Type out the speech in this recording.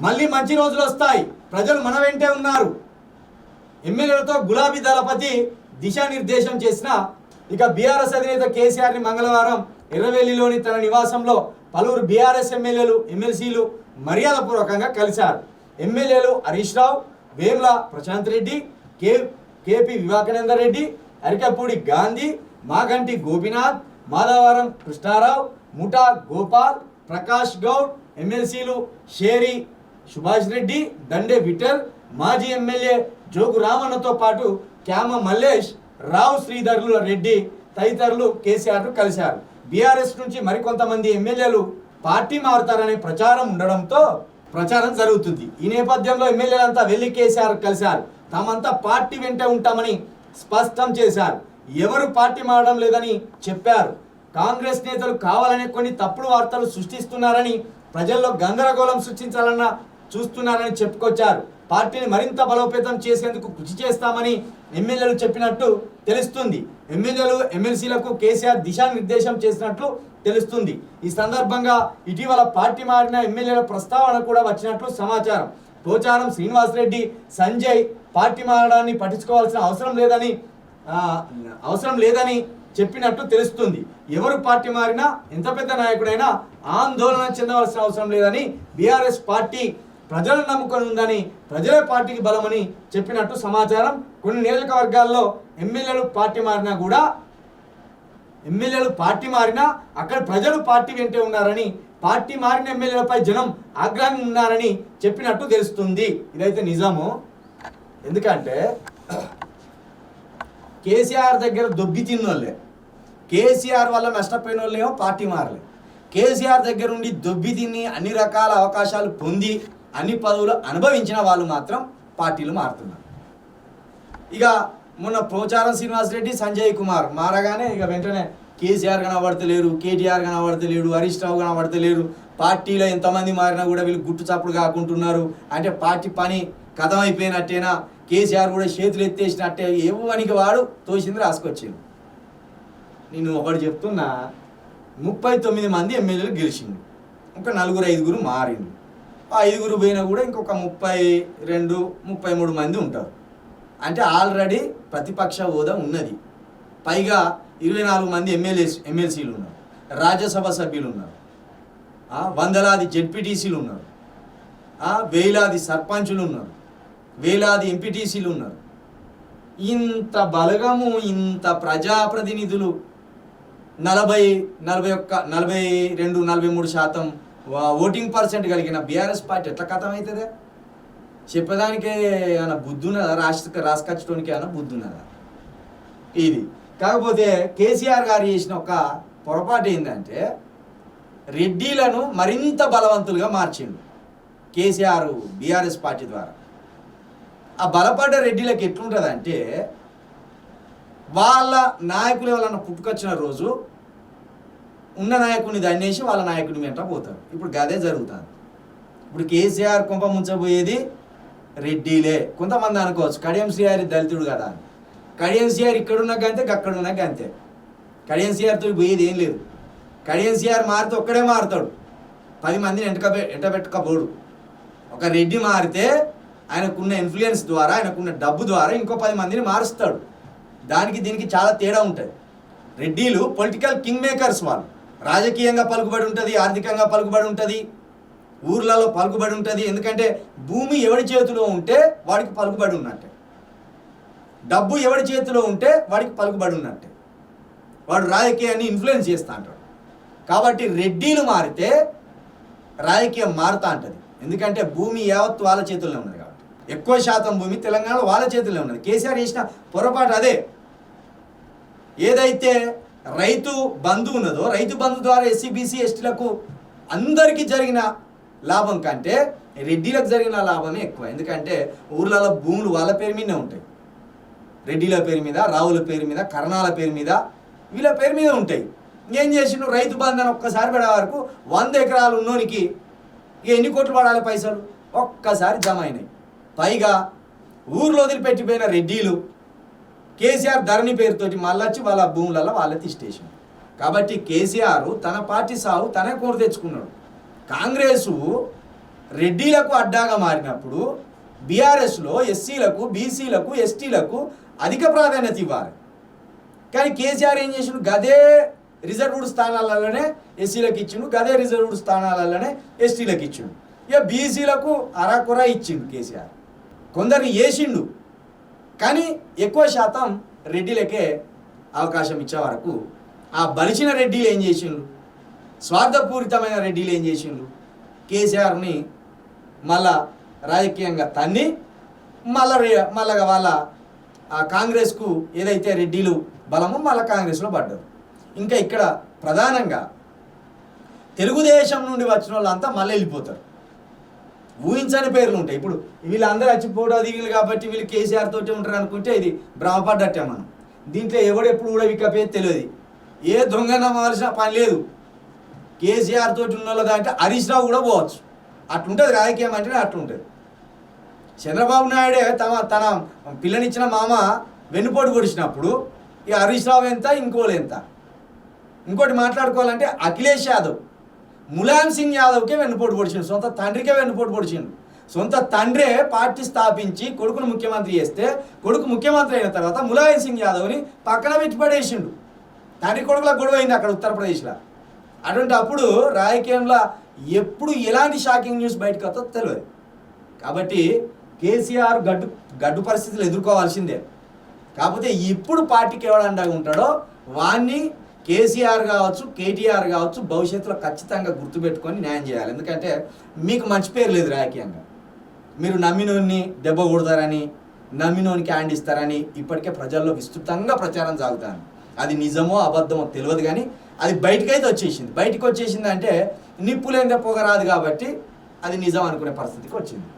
మళ్ళీ మంచి రోజులు వస్తాయి, ప్రజలు మన వెంటే ఉన్నారు. ఎమ్మెల్యేలతో గులాబీ దళపతి దిశానిర్దేశం చేసిన ఇక బీఆర్ఎస్ అధినేత కేసీఆర్ని మంగళవారం ఎర్రవెల్లిలోని తన నివాసంలో పలువురు బీఆర్ఎస్ ఎమ్మెల్యేలు ఎమ్మెల్సీలు మర్యాదపూర్వకంగా కలిశారు. ఎమ్మెల్యేలు హరీష్ రావు, వేముల ప్రశాంత్ రెడ్డి, కేపీ వివేకానంద రెడ్డి, అరికపూడి గాంధీ, మాగంటి గోపినాథ్, మాధవరం కృష్ణారావు, ముఠా గోపాల్, ప్రకాష్ గౌడ్, ఎమ్మెల్సీలు షేరి సుభాష్ రెడ్డి, దండే విఠల్, మాజీ ఎమ్మెల్యే జోగు రామన్నతో పాటు క్యామ మల్లేష్, రావు శ్రీధర్ల రెడ్డి తదితరులు కేసీఆర్ను కలిశారు. బీఆర్ఎస్ నుంచి మరికొంతమంది ఎమ్మెల్యేలు పార్టీ మారుతారనే ప్రచారం ఉండడంతో ప్రచారం జరుగుతుంది. ఈ నేపథ్యంలో ఎమ్మెల్యేలంతా వెళ్లి కేసీఆర్ కలిశారు. తామంతా పార్టీ వెంట ఉంటామని స్పష్టం చేశారు. ఎవరు పార్టీ మారడం లేదని చెప్పారు. కాంగ్రెస్ నేతలు కావాలనే కొన్ని తప్పుడు వార్తలు సృష్టిస్తున్నారని, ప్రజల్లో గందరగోళం సృష్టించాలన్న చూస్తున్నారని చెప్పుకొచ్చారు. పార్టీని మరింత బలోపేతం చేసేందుకు కృషి చేస్తామని ఎమ్మెల్యేలు చెప్పినట్టు తెలుస్తుంది. ఎమ్మెల్యేలు ఎమ్మెల్సీలకు కేసీఆర్ దిశానిర్దేశం చేసినట్లు తెలుస్తుంది. ఈ సందర్భంగా ఇటీవల పార్టీ మారిన ఎమ్మెల్యేల ప్రస్తావన కూడా వచ్చినట్లు సమాచారం. పోచారం శ్రీనివాసరెడ్డి, సంజయ్ పార్టీ మారడాన్ని పట్టించుకోవాల్సిన అవసరం లేదని చెప్పినట్టు తెలుస్తుంది. ఎవరు పార్టీ మారినా, ఎంత పెద్ద నాయకుడైనా ఆందోళన చెందవలసిన అవసరం లేదని, బీఆర్ఎస్ పార్టీ ప్రజలను నమ్ముకొని ఉందని, ప్రజలే పార్టీకి బలమని చెప్పినట్టు సమాచారం. కొన్ని నియోజకవర్గాల్లో ఎమ్మెల్యేలు పార్టీ మారినా అక్కడ ప్రజలు పార్టీ వెంటే ఉన్నారని, పార్టీ మారిన ఎమ్మెల్యేలపై జనం ఆగ్రహంగా ఉన్నారని చెప్పినట్టు తెలుస్తుంది. ఇదైతే నిజము. ఎందుకంటే కేసీఆర్ దగ్గర దొబ్బి తిన్నోళ్ళే, కేసీఆర్ వల్ల నష్టపోయిన వాళ్ళేమో పార్టీ మారలే. కేసీఆర్ దగ్గర ఉండి దొబ్బి తిని అన్ని రకాల అవకాశాలు పొంది అన్ని పదవులు అనుభవించిన వాళ్ళు మాత్రం పార్టీలు మారుతున్నారు. ఇక మొన్న పోచారం శ్రీనివాసరెడ్డి, సంజయ్ కుమార్ మారగానే ఇక వెంటనే కేసీఆర్ కనబడతలేరు, కేటీఆర్ కనబడతలేడు, హరీష్ రావు కనబడతలేరు. పార్టీలో ఎంతమంది మారినా కూడా వీళ్ళు గుట్టు చప్పుడు కాకుంటున్నారు. అంటే పార్టీ పని కథం అయిపోయినట్టేనా, కేసీఆర్ కూడా చేతులు ఎత్తేసినట్టే, ఏవనికి వాడు తోసింది రాసుకొచ్చింది. నేను ఒకటి చెప్తున్నా, 39 మంది ఎమ్మెల్యేలు గెలిచింది, ఇంకా 4-5 మారింది. ఆ 5 పోయినా కూడా ఇంకొక 32-33 మంది ఉంటారు. అంటే ఆల్రెడీ ప్రతిపక్ష హోదా ఉన్నది. పైగా 24 మంది ఎమ్మెల్సీలు ఉన్నారు, రాజ్యసభ సభ్యులు ఉన్నారు, వందలాది జెడ్పీటీసీలు ఉన్నారు, వేలాది సర్పంచులు ఉన్నారు, వేలాది ఎంపీటీసీలు ఉన్నారు. ఇంత బలగము, ఇంత ప్రజాప్రతినిధులు 42-43% ఓటింగ్ పర్సెంట్ కలిగిన బీఆర్ఎస్ పార్టీ ఎట్లా కథం అవుతుందే? చెప్పడానికే ఏమైనా బుద్ధి ఉన్నదా? రాసుకొచ్చడానికి ఏమైనా బుద్ధి ఉన్నదా? ఇది కాకపోతే కేసీఆర్ గారు చేసిన ఒక పొరపాటు ఏంటంటే, రెడ్డిలను మరింత బలవంతులుగా మార్చిండు కేసీఆర్ బీఆర్ఎస్ పార్టీ ద్వారా. ఆ బలపడ్డ రెడ్డిలకు ఎట్లుంటుందంటే, వాళ్ళ నాయకులు ఎవరన్నా పుట్టుకొచ్చిన రోజు ఉన్న నాయకుడిని దన్నేసి వాళ్ళ నాయకుడిని వెంట పోతారు. ఇప్పుడు గదే జరుగుతుంది. ఇప్పుడు కేసీఆర్ కుంప ముంచబోయేది రెడ్డిలే. కొంతమంది అనుకోవచ్చు కడియం శ్రీహారి దళితుడు కదా అని. కడియం శ్రీహారి ఇక్కడున్న గంతే, అక్కడున్న గంతే. కడియం శ్రీహారితో పోయేది ఏం లేదు. కడియం శ్రీహారి మారితే ఒక్కడే మారుతాడు, 10 మందిని ఎంట పెట్టుకపోడు. ఒక రెడ్డి మారితే ఆయనకున్న ఇన్ఫ్లుయెన్స్ ద్వారా, ఆయనకున్న డబ్బు ద్వారా ఇంకో 10 మందిని మారుస్తాడు. దానికి దీనికి చాలా తేడా ఉంటుంది. రెడ్డిలు పొలిటికల్ కింగ్ మేకర్స్. వాళ్ళు రాజకీయంగా పలుకుబడి ఉంటుంది, ఆర్థికంగా పలుకుబడి ఉంటుంది, ఊర్లలో పలుకుబడి ఉంటుంది. ఎందుకంటే భూమి ఎవడి చేతిలో ఉంటే వాడికి పలుకుబడి ఉన్నట్టే, డబ్బు ఎవడి చేతిలో ఉంటే వాడికి పలుకుబడి ఉన్నట్టే, వాడు రాజకీయాన్ని ఇన్ఫ్లుయెన్స్ చేస్తూ అంటాడు. కాబట్టి రెడ్డిలు మారితే రాజకీయం మారుతూ ఉంటుంది. ఎందుకంటే భూమి యావత్తు వాళ్ళ చేతుల్లో ఉన్నది కాబట్టి, ఎక్కువ శాతం భూమి తెలంగాణలో వాళ్ళ చేతుల్లో ఉన్నది. కేసీఆర్ చేసిన పొరపాటు అదే. ఏదైతే రైతు బంధు ఉన్నదో, రైతు బంధు ద్వారా ఎస్సీ బీసీ ఎస్టీలకు అందరికీ జరిగిన లాభం కంటే రెడ్డిలకు జరిగిన లాభమే ఎక్కువ. ఎందుకంటే ఊర్లలో భూములు వాళ్ళ పేరు మీదనే ఉంటాయి. రెడ్డిల పేరు మీద, రావుల పేరు మీద, కర్ణాల పేరు మీద, వీళ్ళ పేరు మీద ఉంటాయి. ఇంకేం చేసిండు, రైతు బంధు అని ఒక్కసారి పడే వరకు 100 ఎకరాలు ఉన్నోనికి ఎన్ని కోట్లు పడాలి పైసలు? ఒక్కసారి జమ అయినాయి. పైగా ఊర్లో వదిలిపెట్టిపోయిన రెడ్డిలు కేసీఆర్ ధరణి పేరుతోటి మళ్ళొచ్చి వాళ్ళ భూములలో వాళ్ళే తీసేసారు. కాబట్టి కేసీఆర్ తన పార్టీ సాగు తనే కోరు తెచ్చుకున్నాడు. కాంగ్రెసు రెడ్డిలకు అడ్డాగా మారినప్పుడు బీఆర్ఎస్లో ఎస్సీలకు బీసీలకు ఎస్టీలకు అధిక ప్రాధాన్యత ఇవ్వాలి. కానీ కేసీఆర్ ఏం చేసిండు, గదే రిజర్వ్డ్ స్థానాలలోనే ఎస్సీలకు ఇచ్చిండు, గదే రిజర్వ్డ్ స్థానాలలోనే ఎస్టీలకు ఇచ్చిండు. ఇక బీసీలకు అరాకుర ఇచ్చిండు కేసీఆర్, కొందరిని వేసిండు. కానీ ఎక్కువ శాతం రెడ్డిలకే అవకాశం ఇచ్చే వరకు ఆ బలిచిన రెడ్డిలు ఏం చేసిండు, స్వార్థపూరితమైన రెడ్డిలు ఏం చేసిండు, కేసీఆర్ని మళ్ళా రాజకీయంగా తన్ని మళ్ళా వాళ్ళ కాంగ్రెస్కు ఏదైతే రెడ్డిలు బలమో మళ్ళీ కాంగ్రెస్లో పడ్డారు. ఇంకా ఇక్కడ ప్రధానంగా తెలుగుదేశం నుండి వచ్చిన వాళ్ళంతా మళ్ళీ వెళ్ళిపోతారు. ఊహించని పేర్లు ఉంటాయి. ఇప్పుడు వీళ్ళందరూ వచ్చిపోవడం దిగులు కాబట్టి వీళ్ళు కేసీఆర్ తోటి ఉంటారు అనుకుంటే ఇది భ్రమపడ్డట్టే. మనం దీంట్లో ఎవడు ఎప్పుడు కూడా విక్కపోయేది తెలియదు. ఏ దొంగ నమ్మవలసిన పని లేదు. కేసీఆర్ తోటి ఉన్న వాళ్ళ దాంట్లో హరీష్ రావు కూడా పోవచ్చు. అట్లుంటుంది రాజకీయం అంటేనే అట్లుంటుంది. చంద్రబాబు నాయుడే తన పిల్లనిచ్చిన మామ వెన్నుపోటు పొడిచినప్పుడు ఇక హరీష్ రావు ఎంత, ఇంకోళ్ళు ఎంత. ఇంకోటి మాట్లాడుకోవాలంటే అఖిలేష్ యాదవ్ ములాయం సింగ్ యాదవ్కే వెన్నుపోటు పొడిచిండు, సొంత తండ్రికే వెన్నుపోటు పొడిచిండు. సొంత తండ్రే పార్టీ స్థాపించి కొడుకును ముఖ్యమంత్రి చేస్తే కొడుకు ముఖ్యమంత్రి అయిన తర్వాత ములాయం సింగ్ యాదవ్ని పక్కన పెట్టి పడేసిండు. తండ్రి కొడుకుల గొడవ అయింది అక్కడ ఉత్తరప్రదేశ్లో. అటువంటి అప్పుడు రాజకీయంలో ఎప్పుడు ఎలాంటి షాకింగ్ న్యూస్ బయటకు వస్తుందో తెలియదు. కాబట్టి కేసీఆర్ గడ్డు పరిస్థితులు ఎదుర్కోవాల్సిందే. కాకపోతే ఇప్పుడు పార్టీకి ఎవడు అండగా ఉంటాడో వాణ్ణి కేసీఆర్ కావచ్చు, కేటీఆర్ కావచ్చు భవిష్యత్తులో ఖచ్చితంగా గుర్తుపెట్టుకొని న్యాయం చేయాలి. ఎందుకంటే మీకు మంచి పేరు లేదు రాజకీయంగా. మీరు నమ్మినోన్ని దెబ్బ కొడతారని, నమ్మినోనికి హ్యాండ్ ఇస్తారని ఇప్పటికే ప్రజల్లో విస్తృతంగా ప్రచారం సాగుతాను. అది నిజమో అబద్ధమో తెలియదు, కానీ అది బయటకైతే వచ్చేసింది. బయటకు వచ్చేసింది అంటే నిప్పులేందే పొగ రాదు కాబట్టి అది నిజం అనుకునే పరిస్థితికి వచ్చింది.